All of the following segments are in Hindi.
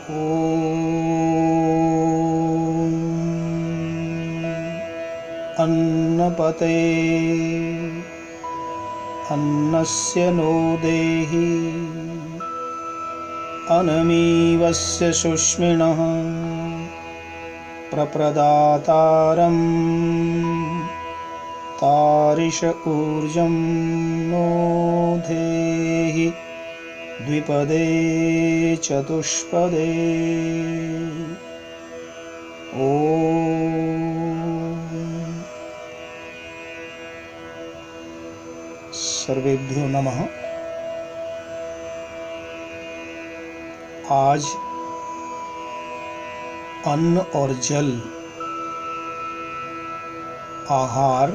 ॐ अन्नपते अन्नस्य नो देहि अनमीवस्य शुष्मिणः प्रप्रदातारं तारिष ऊर्जं नो धेहि द्विपदे चतुष्पदे। सर्वेभ्यो नमः। आज अन्न और जल, आहार,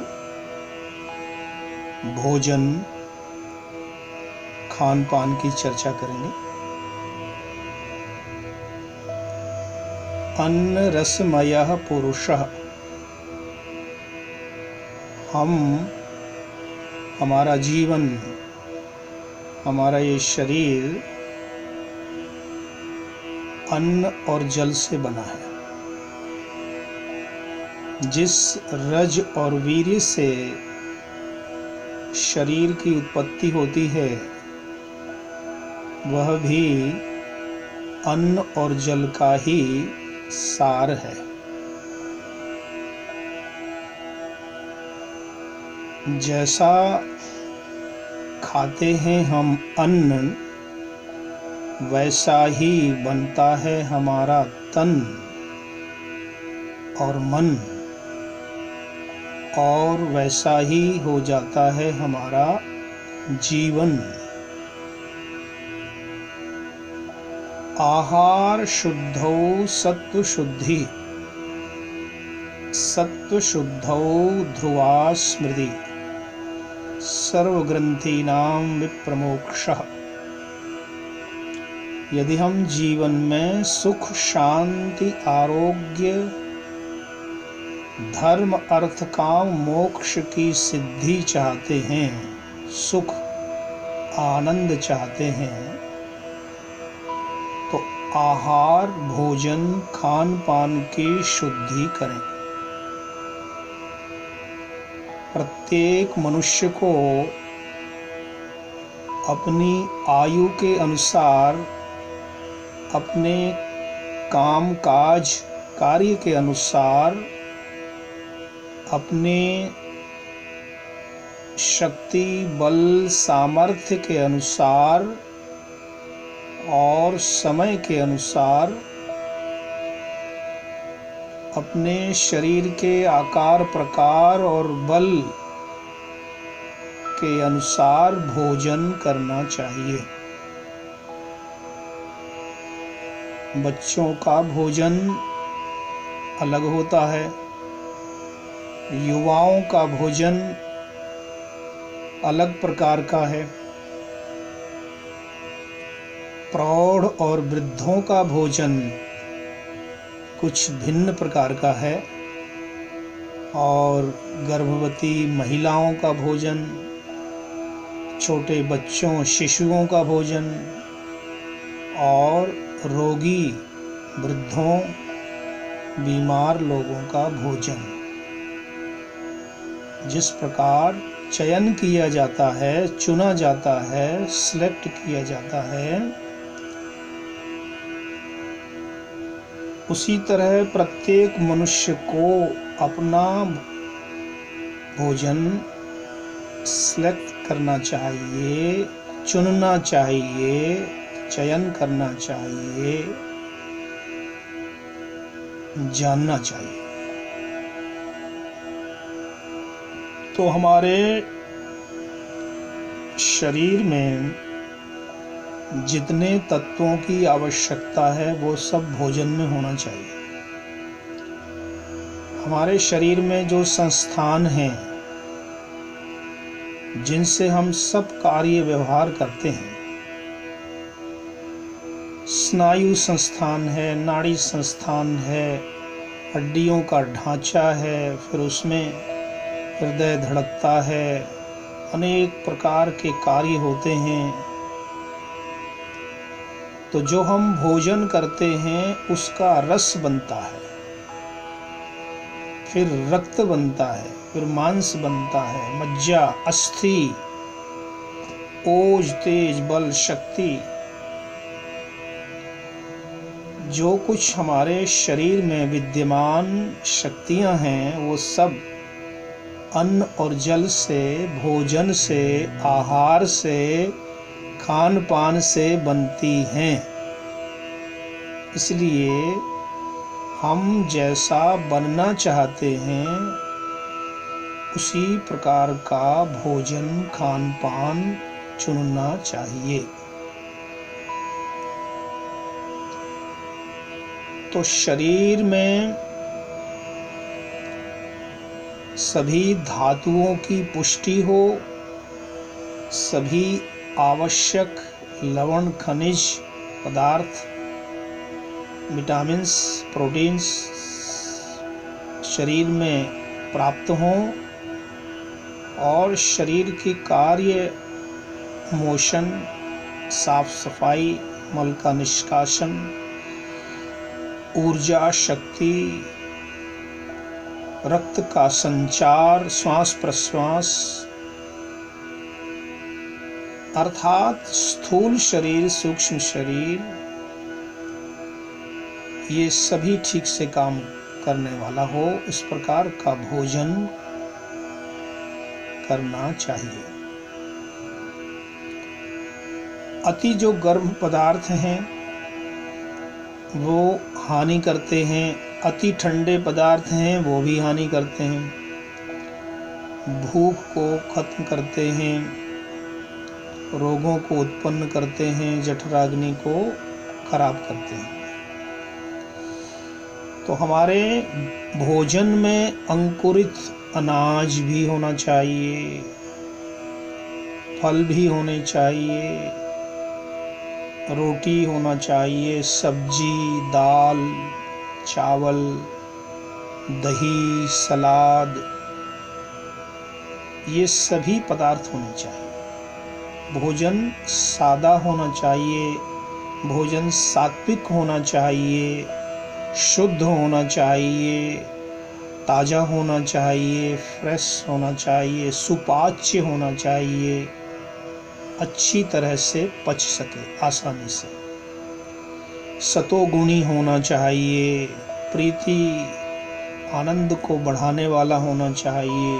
भोजन, खान पान की चर्चा करेंगे। अन्न रसमयः पुरुषः। हमारा जीवन, हमारा ये शरीर अन्न और जल से बना है। जिस रज और वीर्य से शरीर की उत्पत्ति होती है वह भी अन्न और जल का ही सार है। जैसा खाते हैं हम अन्न, वैसा ही बनता है हमारा तन और मन, और वैसा ही हो जाता है हमारा जीवन। आहार शुद्धौ सत्व शुद्धि, सत्व शुद्धौ ध्रुवा स्मृति, सर्वग्रंथीनां विप्रमोक्षः। यदि हम जीवन में सुख, शांति, आरोग्य, धर्म, अर्थ, काम, मोक्ष की सिद्धि चाहते हैं, सुख, आनंद चाहते हैं, तो आहार, भोजन, खान पान की शुद्धि करें। प्रत्येक मनुष्य को अपनी आयु के अनुसार, अपने काम काज कार्य के अनुसार, अपने शक्ति, बल, सामर्थ्य के अनुसार और समय के अनुसार, अपने शरीर के आकार, प्रकार और बल के अनुसार भोजन करना चाहिए। बच्चों का भोजन अलग होता है, युवाओं का भोजन अलग प्रकार का है, प्रौढ़ और वृद्धों का भोजन कुछ भिन्न प्रकार का है, और गर्भवती महिलाओं का भोजन, छोटे बच्चों, शिशुओं का भोजन, और रोगी, वृद्धों, बीमार लोगों का भोजन। जिस प्रकार चयन किया जाता है, चुना जाता है, सिलेक्ट किया जाता है, उसी तरह प्रत्येक मनुष्य को अपना भोजन सिलेक्ट करना चाहिए, चुनना चाहिए, चयन करना चाहिए, जानना चाहिए। तो हमारे शरीर में जितने तत्वों की आवश्यकता है वो सब भोजन में होना चाहिए। हमारे शरीर में जो संस्थान हैं जिनसे हम सब कार्य व्यवहार करते हैं, स्नायु संस्थान है, नाड़ी संस्थान है, हड्डियों का ढांचा है, फिर उसमें हृदय धड़कता है, अनेक प्रकार के कार्य होते हैं। तो जो हम भोजन करते हैं उसका रस बनता है, फिर रक्त बनता है, फिर मांस बनता है, मज्जा, अस्थि, ओज, तेज, बल, शक्ति। जो कुछ हमारे शरीर में विद्यमान शक्तियां हैं वो सब अन्न और जल से, भोजन से, आहार से, खान पान से बनती हैं। इसलिए हम जैसा बनना चाहते हैं उसी प्रकार का भोजन, खान पान चुनना चाहिए। तो शरीर में सभी धातुओं की पुष्टि हो, सभी आवश्यक लवण, खनिज पदार्थ, विटामिन्स, प्रोटीन्स शरीर में प्राप्त हों और शरीर की कार्य, मोशन, साफ सफाई, मल का निष्कासन, ऊर्जा, शक्ति, रक्त का संचार, श्वास प्रश्वास, अर्थात स्थूल शरीर, सूक्ष्म शरीर, ये सभी ठीक से काम करने वाला हो, इस प्रकार का भोजन करना चाहिए। अति जो गर्म पदार्थ हैं वो हानि करते हैं, अति ठंडे पदार्थ हैं वो भी हानि करते हैं, भूख को खत्म करते हैं, रोगों को उत्पन्न करते हैं, जठराग्नि को खराब करते हैं। तो हमारे भोजन में अंकुरित अनाज भी होना चाहिए, फल भी होने चाहिए, रोटी होना चाहिए, सब्जी, दाल, चावल, दही, सलाद, ये सभी पदार्थ होने चाहिए। भोजन सादा होना चाहिए, भोजन सात्विक होना चाहिए, शुद्ध होना चाहिए, ताज़ा होना चाहिए, फ्रेश होना चाहिए, सुपाच्य होना चाहिए, अच्छी तरह से पच सके आसानी से, सतोगुणी होना चाहिए, प्रीति आनंद को बढ़ाने वाला होना चाहिए,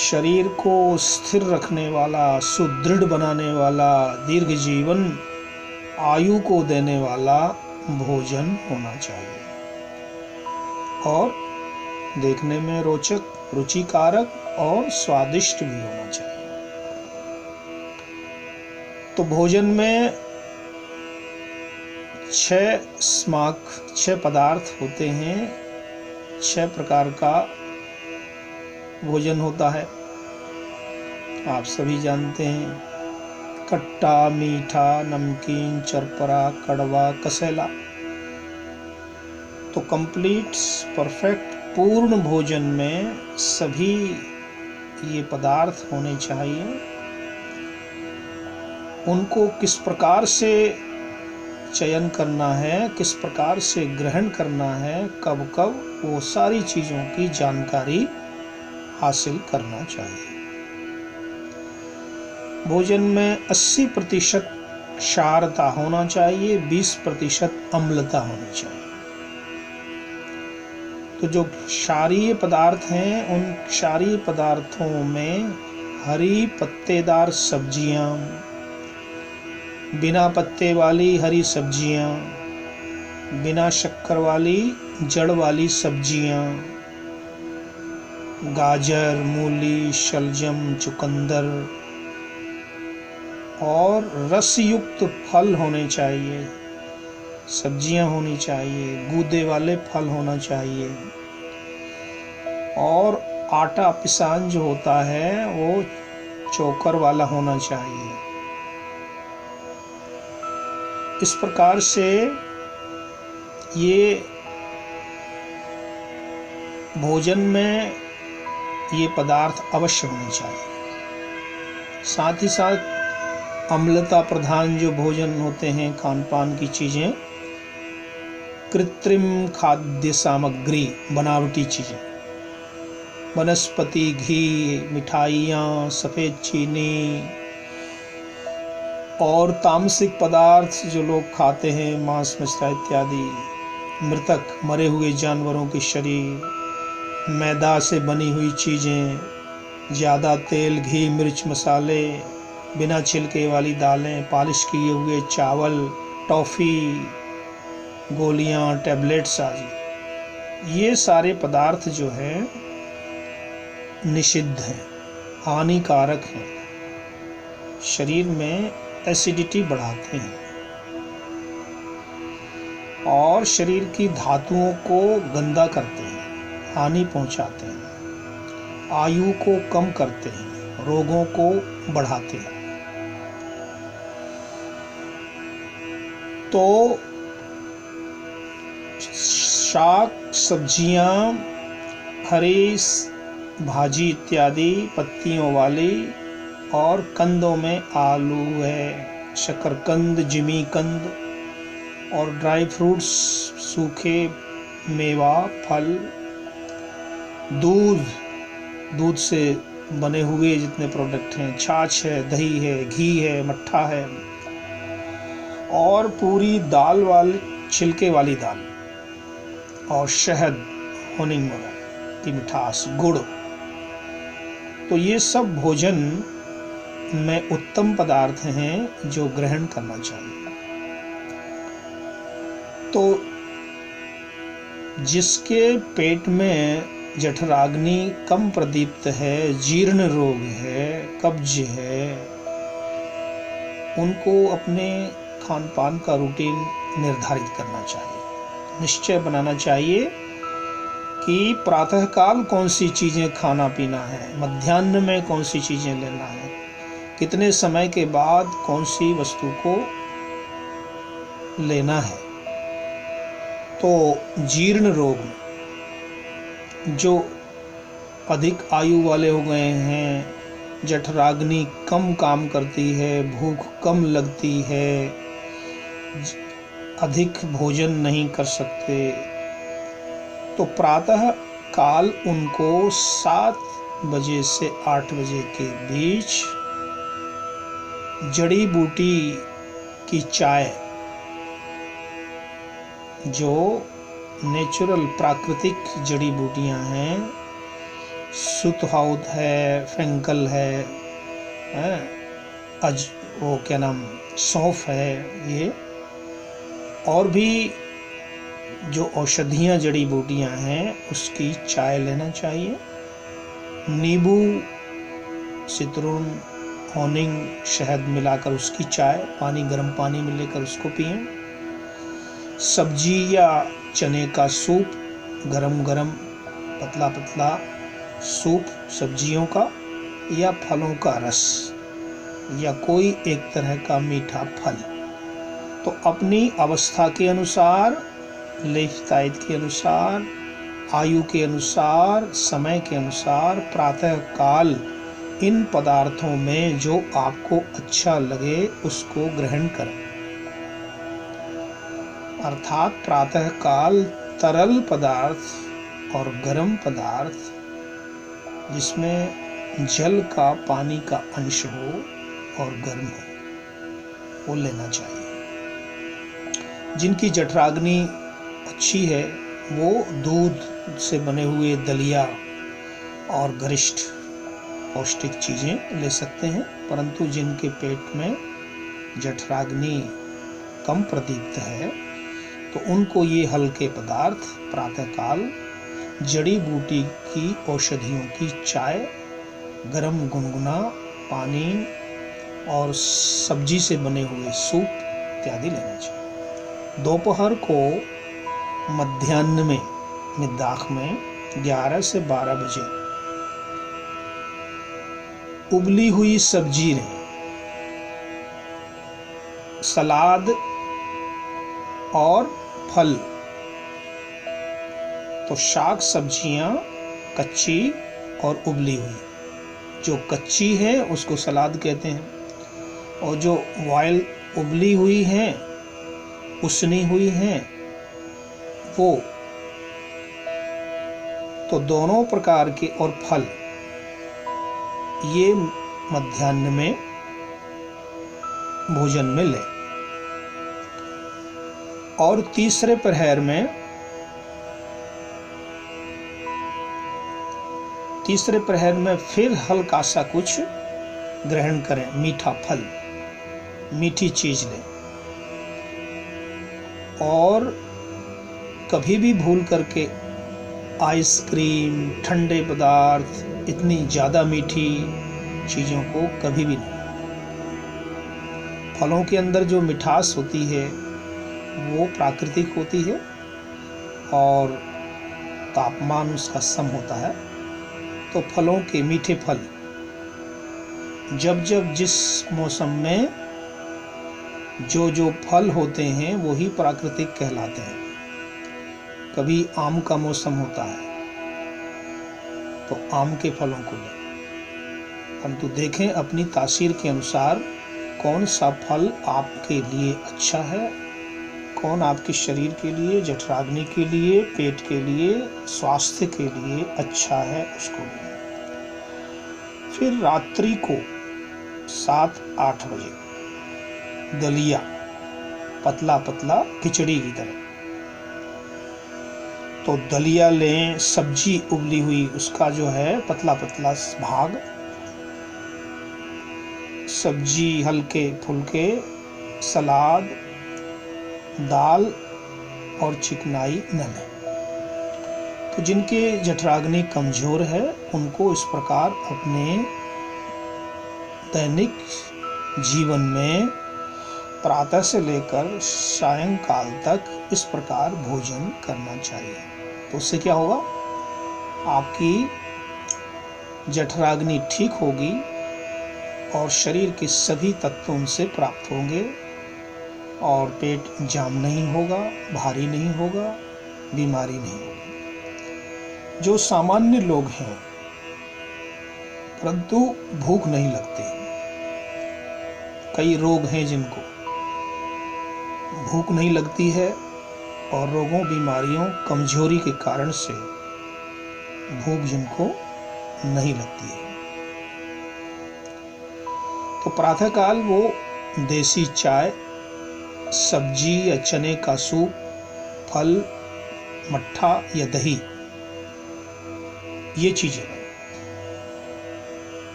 शरीर को स्थिर रखने वाला, सुदृढ़ बनाने वाला, दीर्घ जीवन आयु को देने वाला भोजन होना चाहिए और देखने में रोचक, रुचिकारक और स्वादिष्ट भी होना चाहिए। तो भोजन में 6 पदार्थ होते हैं, 6 प्रकार का भोजन होता है, आप सभी जानते हैं। खट्टा, मीठा, नमकीन, चरपरा, कड़वा, कसैला। तो कंप्लीट, परफेक्ट, पूर्ण भोजन में सभी ये पदार्थ होने चाहिए। उनको किस प्रकार से चयन करना है, किस प्रकार से ग्रहण करना है, कब कब, वो सारी चीज़ों की जानकारी हासिल करना चाहिए। भोजन में 80% क्षारता होना चाहिए, 20% अम्लता होनी चाहिए। तो जो क्षारीय पदार्थ हैं, उन क्षारीय पदार्थों में हरी पत्तेदार सब्जियां, बिना पत्ते वाली हरी सब्जियां, बिना शक्कर वाली जड़ वाली सब्जियां, गाजर, मूली, शलजम, चुकंदर और रसयुक्त फल होने चाहिए, सब्जियां होनी चाहिए, गूदे वाले फल होना चाहिए और आटा पिसान जो होता है वो चोकर वाला होना चाहिए। इस प्रकार से ये भोजन में ये पदार्थ अवश्य होने चाहिए। साथ ही साथ अम्लता प्रधान जो भोजन होते हैं, खान पान की चीज़ें, कृत्रिम खाद्य सामग्री, बनावटी चीज़ें, वनस्पति घी, मिठाइयाँ, सफ़ेद चीनी और तामसिक पदार्थ जो लोग खाते हैं, मांस मछली इत्यादि, मृतक मरे हुए जानवरों के शरीर, मैदा से बनी हुई चीज़ें, ज़्यादा तेल, घी, मिर्च, मसाले, बिना छिलके वाली दालें, पॉलिश किए हुए चावल, टॉफ़ी, गोलियां, टैबलेट्स आदि, ये सारे पदार्थ जो हैं निषिद्ध हैं, हानिकारक हैं, शरीर में एसिडिटी बढ़ाते हैं और शरीर की धातुओं को गंदा करते हैं, हानि पहुंचाते हैं, आयु को कम करते हैं, रोगों को बढ़ाते हैं। तो शाक, सब्जियां, हरी भाजी इत्यादि पत्तियों वाली, और कंदों में आलू है, शकरकंद, जिमीकंद और ड्राई फ्रूट्स, सूखे मेवा, फल, दूध से बने हुए जितने प्रोडक्ट हैं, छाछ है, दही है, घी है, मट्ठा है, और पूरी दाल वाली, छिलके वाली दाल, और शहद, हनी की मिठास, गुड़। तो ये सब भोजन में उत्तम पदार्थ हैं जो ग्रहण करना चाहिए। तो जिसके पेट में जठराग्नि कम प्रदीप्त है, जीर्ण रोग है, कब्ज है, उनको अपने खान पान का रूटीन निर्धारित करना चाहिए, निश्चय बनाना चाहिए कि प्रातःकाल कौन सी चीज़ें खाना पीना है, मध्याह्न में कौन सी चीज़ें लेना है, कितने समय के बाद कौन सी वस्तु को लेना है। तो जीर्ण रोग में जो अधिक आयु वाले हो गए हैं, जठराग्नि कम काम करती है, भूख कम लगती है, अधिक भोजन नहीं कर सकते, तो प्रातः काल उनको 7 बजे से 8 बजे के बीच जड़ी बूटी की चाय, जो नेचुरल प्राकृतिक जड़ी बूटियां हैं, सुतहाउत है, फेंकल है, वो क्या नाम, सौंफ है, ये और भी जो औषधियाँ जड़ी बूटियाँ हैं उसकी चाय लेना चाहिए। नींबू, सितरून, होनिंग, शहद मिलाकर उसकी चाय, पानी, गर्म पानी में लेकर उसको पिएं। सब्जी या चने का सूप, गरम गरम पतला पतला सूप सब्जियों का, या फलों का रस, या कोई एक तरह का मीठा फल। तो अपनी अवस्था के अनुसार, लाइफस्टाइल के अनुसार, आयु के अनुसार, समय के अनुसार प्रातः काल इन पदार्थों में जो आपको अच्छा लगे उसको ग्रहण करें। अर्थात प्रातः काल तरल पदार्थ और गर्म पदार्थ जिसमें जल का, पानी का अंश हो और गर्म हो, वो लेना चाहिए। जिनकी जठराग्नि अच्छी है वो दूध से बने हुए दलिया और गरिष्ठ पौष्टिक चीज़ें ले सकते हैं, परंतु जिनके पेट में जठराग्नि कम प्रदीप्त है तो उनको ये हल्के पदार्थ प्रातःकाल जड़ी बूटी की औषधियों की चाय, गरम गुनगुना पानी और सब्जी से बने हुए सूप इत्यादि लेना चाहिए। दोपहर को मध्याह्न में, मिद्दाख में 11 से 12 बजे उबली हुई सब्जी लें, सलाद और फल। तो शाक सब्जियां कच्ची और उबली हुई, जो कच्ची है उसको सलाद कहते हैं, और जो वाइल उबली हुई हैं, उसनी हुई हैं, वो तो दोनों प्रकार के, और फल ये मध्याह्न में भोजन में लें। और तीसरे प्रहर में फिर हल्का सा कुछ ग्रहण करें, मीठा फल, मीठी चीज लें। और कभी भी भूल करके आइसक्रीम, ठंडे पदार्थ, इतनी ज़्यादा मीठी चीज़ों को कभी भी नहीं। फलों के अंदर जो मिठास होती है वो प्राकृतिक होती है और तापमान उसका सम होता है। तो फलों के मीठे फल जब जब जिस मौसम में जो फल होते हैं वही प्राकृतिक कहलाते हैं। कभी आम का मौसम होता है तो आम के फलों को लें, परंतु देखें अपनी तासीर के अनुसार कौन सा फल आपके लिए अच्छा है, कौन आपके शरीर के लिए, जठराग्नि के लिए, पेट के लिए, स्वास्थ्य के लिए अच्छा है, उसको लें। फिर रात्रि को 7-8 बजे दलिया, पतला पतला खिचड़ी की तरह, तो दलिया लें। सब्जी उबली हुई, उसका जो है पतला पतला भाग, सब्जी हल्के फुल्के, सलाद, दाल और चिकनाई न लें। तो जिनके जठराग्नि कमजोर है उनको इस प्रकार अपने दैनिक जीवन में प्रातः से लेकर सायंकाल तक इस प्रकार भोजन करना चाहिए। तो उससे क्या होगा, आपकी जठराग्नि ठीक होगी और शरीर के सभी तत्व उनसे प्राप्त होंगे और पेट जाम नहीं होगा, भारी नहीं होगा, बीमारी नहीं होगी। जो सामान्य लोग हैं परंतु भूख नहीं लगती, कई रोग हैं जिनको भूख नहीं लगती है और रोगों, बीमारियों, कमजोरी के कारण से भूख जिनको नहीं लगती है, तो प्रातःकाल वो देसी चाय, सब्जी या चने का सूप, फल, मट्ठा या दही, ये चीजें,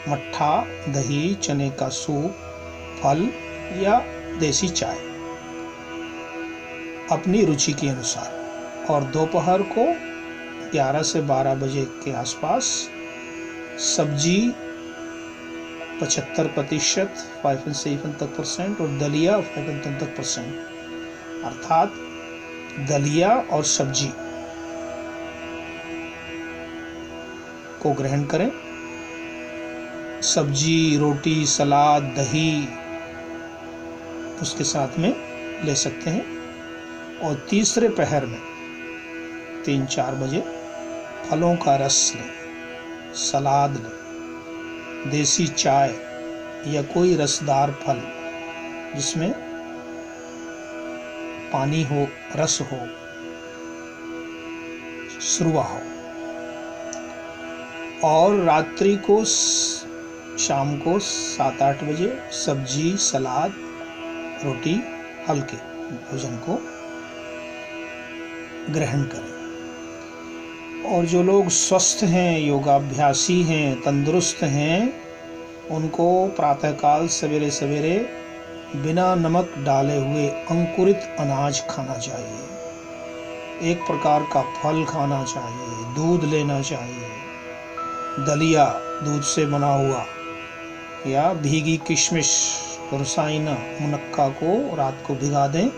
मट्ठा, दही, चने का सूप, फल या देसी चाय अपनी रुचि के अनुसार। और दोपहर को 11 से 12 बजे के आसपास सब्जी 75% 5% और दलिया 5% अर्थात दलिया और सब्जी को ग्रहण करें। सब्जी, रोटी, सलाद, दही उसके साथ में ले सकते हैं। और तीसरे पहर में 3-4 बजे फलों का रस लें, सलाद लें, देसी चाय या कोई रसदार फल जिसमें पानी हो, रस हो, सुरवा हो। और रात्रि को शाम को 7-8 बजे सब्जी, सलाद, रोटी, हल्के भोजन को ग्रहण करें। और जो लोग स्वस्थ हैं, योगाभ्यासी हैं, तंदुरुस्त हैं, उनको प्रातःकाल सवेरे सवेरे बिना नमक डाले हुए अंकुरित अनाज खाना चाहिए, एक प्रकार का फल खाना चाहिए, दूध लेना चाहिए, दलिया दूध से बना हुआ या भीगी किशमिश, रसायना, मुनक्का को रात को भिगा दें,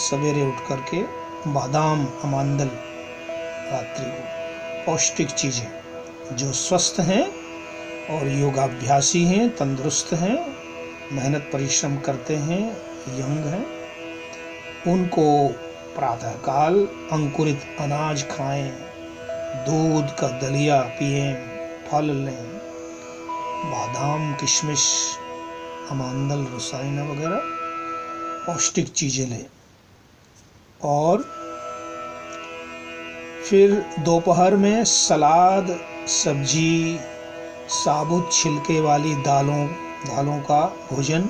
सवेरे उठ करके बादाम, अमांदल रात्रि को, पौष्टिक चीजें। जो स्वस्थ हैं और योगाभ्यासी हैं, तंदुरुस्त हैं, मेहनत परिश्रम करते हैं, यंग हैं, उनको प्रातःकाल अंकुरित अनाज खाएं, दूध का दलिया पिएं, फल लें, बादाम, किशमिश, अमांदल, रसायना वगैरह पौष्टिक चीज़ें लें। और फिर दोपहर में सलाद, सब्जी, साबुत छिलके वाली दालों का भोजन,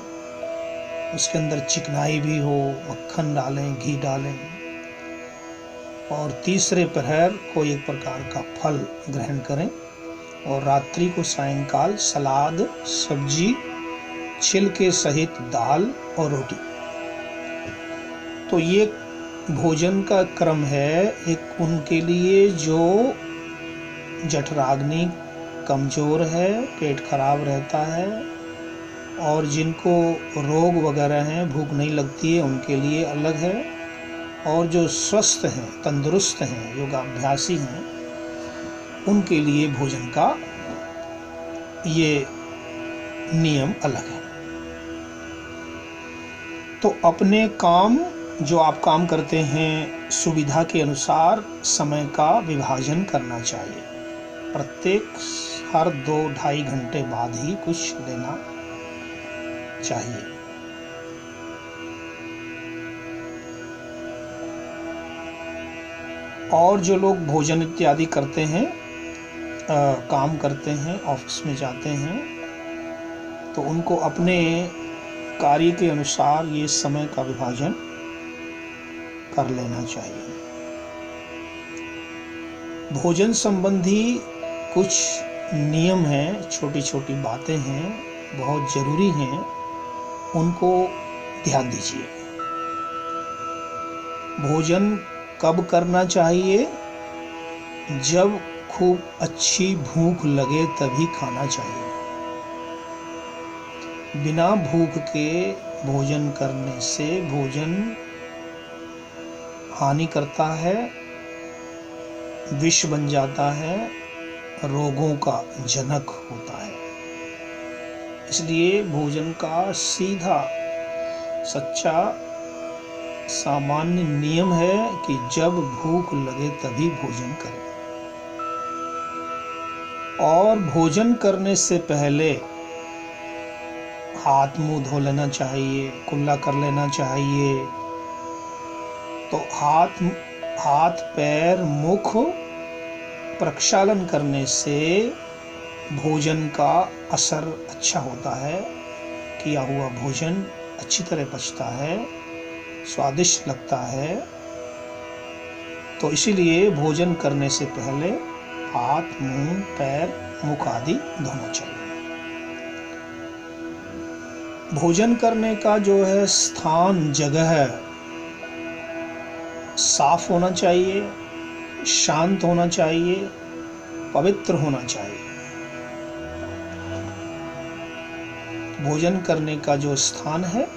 उसके अंदर चिकनाई भी हो, मक्खन डालें, घी डालें। और तीसरे प्रहर कोई एक प्रकार का फल ग्रहण करें। और रात्रि को सायंकाल सलाद, सब्जी, छिलके सहित दाल और रोटी। तो ये भोजन का क्रम है एक उनके लिए जो जठराग्नि कमज़ोर है, पेट खराब रहता है, और जिनको रोग वगैरह हैं, भूख नहीं लगती है, उनके लिए अलग है। और जो स्वस्थ हैं, तंदुरुस्त हैं, योगाभ्यासी हैं, उनके लिए भोजन का ये नियम अलग है। तो अपने काम, जो आप काम करते हैं, सुविधा के अनुसार समय का विभाजन करना चाहिए। प्रत्येक हर 2-2.5 घंटे बाद ही कुछ लेना चाहिए। और जो लोग भोजन इत्यादि करते हैं, काम करते हैं, ऑफिस में जाते हैं, तो उनको अपने कार्य के अनुसार ये समय का विभाजन कर लेना चाहिए। भोजन संबंधी कुछ नियम हैं, छोटी छोटी बातें हैं, बहुत ज़रूरी हैं, उनको ध्यान दीजिए। भोजन कब करना चाहिए? जब खूब अच्छी भूख लगे तभी खाना चाहिए। बिना भूख के भोजन करने से भोजन हानि करता है, विष बन जाता है, रोगों का जनक होता है। इसलिए भोजन का सीधा सच्चा सामान्य नियम है कि जब भूख लगे तभी भोजन करें। और भोजन करने से पहले हाथ मुंह धो लेना चाहिए, कुल्ला कर लेना चाहिए। तो हाथ पैर मुख प्रक्षालन करने से भोजन का असर अच्छा होता है, किया हुआ भोजन अच्छी तरह पचता है, स्वादिष्ट लगता है। तो इसीलिए भोजन करने से पहले हाथ, मुंह, पैर, मुख आदि धोना चाहिए। भोजन करने का जो है स्थान, जगह साफ होना चाहिए, शांत होना चाहिए, पवित्र होना चाहिए। भोजन करने का जो स्थान है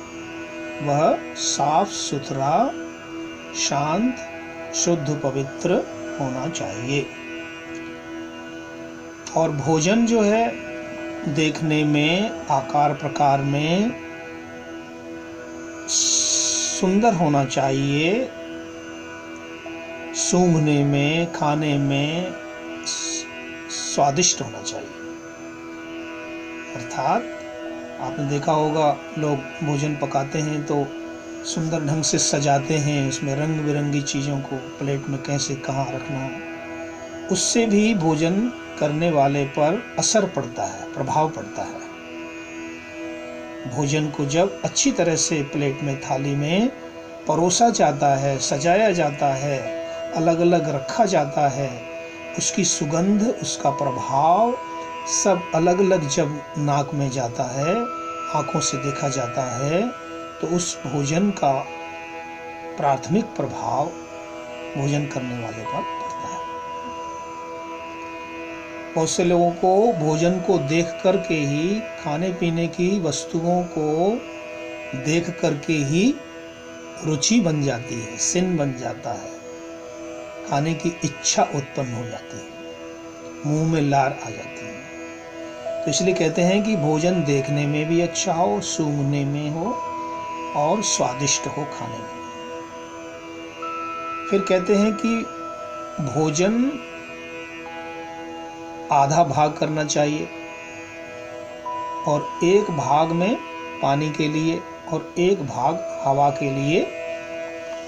वह साफ सुथरा, शांत, शुद्ध, पवित्र होना चाहिए। और भोजन जो है देखने में, आकार प्रकार में सुंदर होना चाहिए, सूंघने में, खाने में स्वादिष्ट होना चाहिए। अर्थात आपने देखा होगा, लोग भोजन पकाते हैं तो सुंदर ढंग से सजाते हैं, उसमें रंग बिरंगी चीज़ों को प्लेट में कैसे कहाँ रखना है। उससे भी भोजन करने वाले पर असर पड़ता है, प्रभाव पड़ता है। भोजन को जब अच्छी तरह से प्लेट में, थाली में परोसा जाता है, सजाया जाता है, अलग अलग रखा जाता है, उसकी सुगंध, उसका प्रभाव सब अलग अलग जब नाक में जाता है, आँखों से देखा जाता है, तो उस भोजन का प्राथमिक प्रभाव भोजन करने वाले पर पड़ता है। बहुत से लोगों को भोजन को देख करके ही, खाने पीने की वस्तुओं को देख करके ही रुचि बन जाती है, सिन बन जाता है, खाने की इच्छा उत्पन्न हो जाती है, मुंह में लार आ जाती है। तो इसलिए कहते हैं कि भोजन देखने में भी अच्छा हो, सूंघने में हो और स्वादिष्ट हो खाने में। फिर कहते हैं कि भोजन आधा भाग करना चाहिए और एक भाग में पानी के लिए और 1 भाग हवा के लिए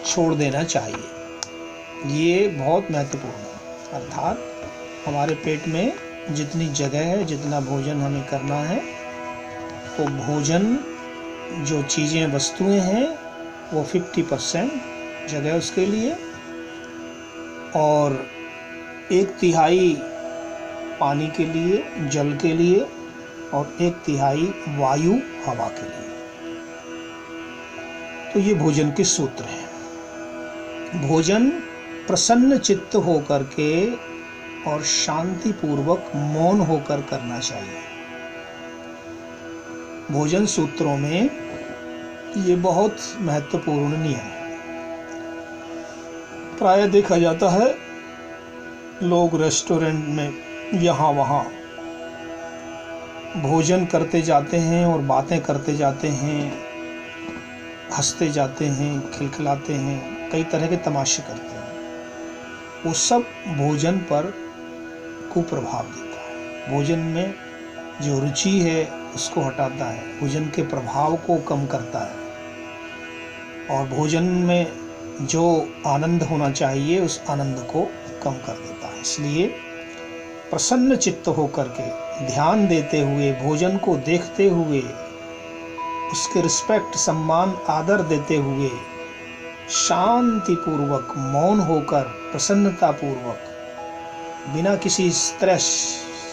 छोड़ देना चाहिए। ये बहुत महत्वपूर्ण है। अर्थात हमारे पेट में जितनी जगह है, जितना भोजन हमें करना है, तो भोजन जो चीज़ें वस्तुएं हैं वो 50% जगह उसके लिए, और 1/3 पानी के लिए, जल के लिए, और 1/3 वायु हवा के लिए। तो ये भोजन के सूत्र हैं। भोजन प्रसन्न चित्त होकर के और शांति पूर्वक मौन होकर करना चाहिए। भोजन सूत्रों में ये बहुत महत्वपूर्ण नियम है। प्रायः देखा जाता है लोग रेस्टोरेंट में यहाँ वहाँ भोजन करते जाते हैं और बातें करते जाते हैं, हंसते जाते हैं, खिलखिलाते हैं, कई तरह के तमाशे करते हैं। वो सब भोजन पर कुप्रभाव देता है। भोजन में जो रुचि है उसको हटाता है, भोजन के प्रभाव को कम करता है, और भोजन में जो आनंद होना चाहिए उस आनंद को कम कर देता है। इसलिए प्रसन्न चित्त होकर के, ध्यान देते हुए, भोजन को देखते हुए, उसके रिस्पेक्ट, सम्मान, आदर देते हुए, शांति पूर्वक, मौन होकर, प्रसन्नता पूर्वक, बिना किसी स्ट्रेस,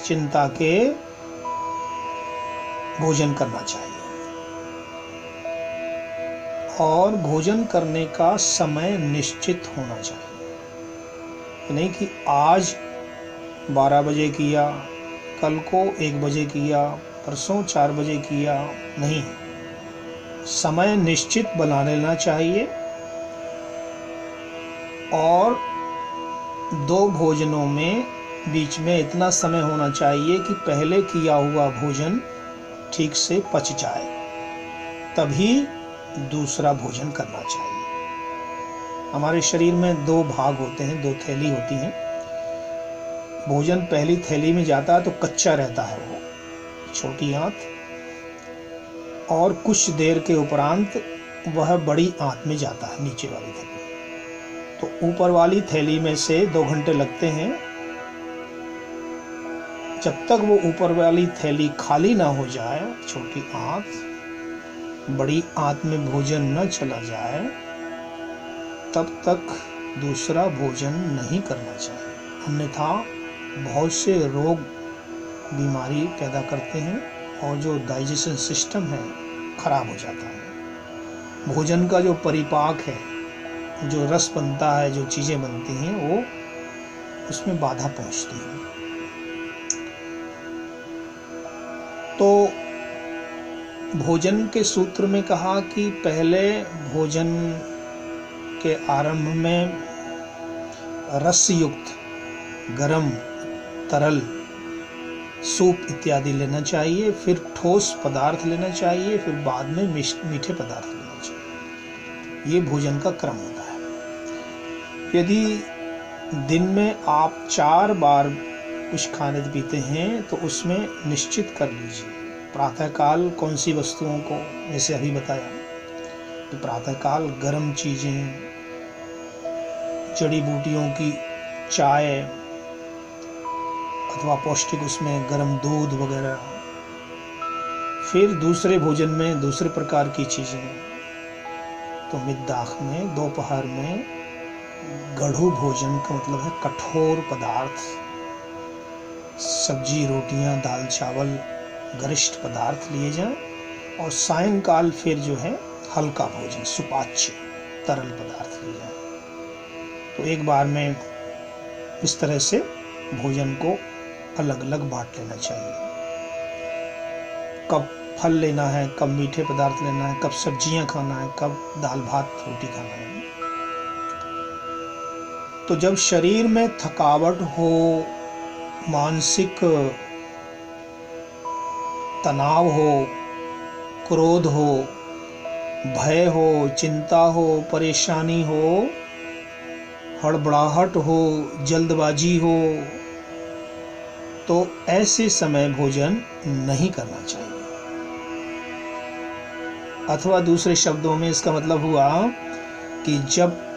चिंता के भोजन करना चाहिए। और भोजन करने का समय निश्चित होना चाहिए। नहीं कि आज 12 बजे किया, कल को 1 बजे किया, परसों 4 बजे किया, नहीं। समय निश्चित बना लेना चाहिए। और 2 भोजनों में बीच में इतना समय होना चाहिए कि पहले किया हुआ भोजन ठीक से पच जाए, तभी दूसरा भोजन करना चाहिए। हमारे शरीर में 2 भाग होते हैं, 2 थैली होती हैं। भोजन पहली थैली में जाता है तो कच्चा रहता है वो, छोटी आंत, और कुछ देर के उपरांत वह बड़ी आंत में जाता है, नीचे वाली थैली। तो ऊपर वाली थैली में से 2 घंटे लगते हैं। जब तक वो ऊपर वाली थैली खाली ना हो जाए, छोटी आंत बड़ी आंत में भोजन न चला जाए, तब तक दूसरा भोजन नहीं करना चाहिए। अन्यथा बहुत से रोग, बीमारी पैदा करते हैं और जो डाइजेशन सिस्टम है खराब हो जाता है। भोजन का जो परिपाक है, जो रस बनता है, जो चीज़ें बनती हैं, वो उसमें बाधा पहुंचती है। तो भोजन के सूत्र में कहा कि पहले भोजन के आरंभ में रस युक्त, गरम, तरल, सूप इत्यादि लेना चाहिए, फिर ठोस पदार्थ लेना चाहिए, फिर बाद में मीठे पदार्थ लेना चाहिए। ये भोजन का क्रम होता है। यदि दिन में आप 4 बार कुछ खाने पीते हैं तो उसमें निश्चित कर लीजिए प्रातःकाल कौन सी वस्तुओं को, जैसे अभी बताया कि प्रातःकाल गर्म चीज़ें, जड़ी बूटियों की चाय अथवा पौष्टिक उसमें गर्म दूध वगैरह। फिर दूसरे भोजन में दूसरे प्रकार की चीज़ें। तो मिद्दाख में, दोपहर में गढ़ू भोजन का मतलब है कठोर पदार्थ, सब्जी, रोटियां, दाल, चावल, गरिष्ठ पदार्थ लिए जाएं। और सायंकाल फिर जो है हल्का भोजन, सुपाच्य, तरल पदार्थ लिए जाएं। तो एक बार में इस तरह से भोजन को अलग अलग बांट लेना चाहिए। कब फल लेना है, कब मीठे पदार्थ लेना है, कब सब्जियां खाना है, कब दाल भात रोटी खाना है। तो जब शरीर में थकावट हो, मानसिक तनाव हो, क्रोध हो, भय हो, चिंता हो, परेशानी हो, हड़बड़ाहट हो, जल्दबाजी हो, तो ऐसे समय भोजन नहीं करना चाहिए। अथवा दूसरे शब्दों में इसका मतलब हुआ कि जब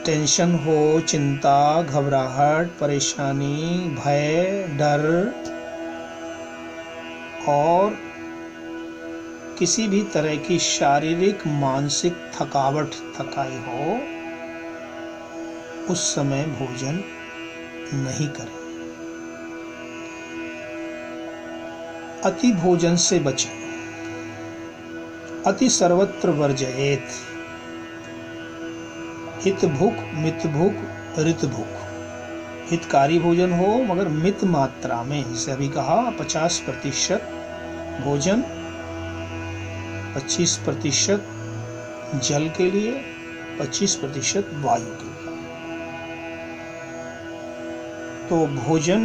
टेंशन हो, चिंता, घबराहट, परेशानी, भय, डर और किसी भी तरह की शारीरिक मानसिक थकावट थकाई हो, उस समय भोजन नहीं करें। अति भोजन से बचें। अति सर्वत्र वर्जयेत। हित भूख, मित भूख, ऋत भूख। हितकारी भोजन हो मगर मित मात्रा में। जैसे अभी कहा 50% भोजन, 25% जल के लिए, 25% वायु के लिए। तो भोजन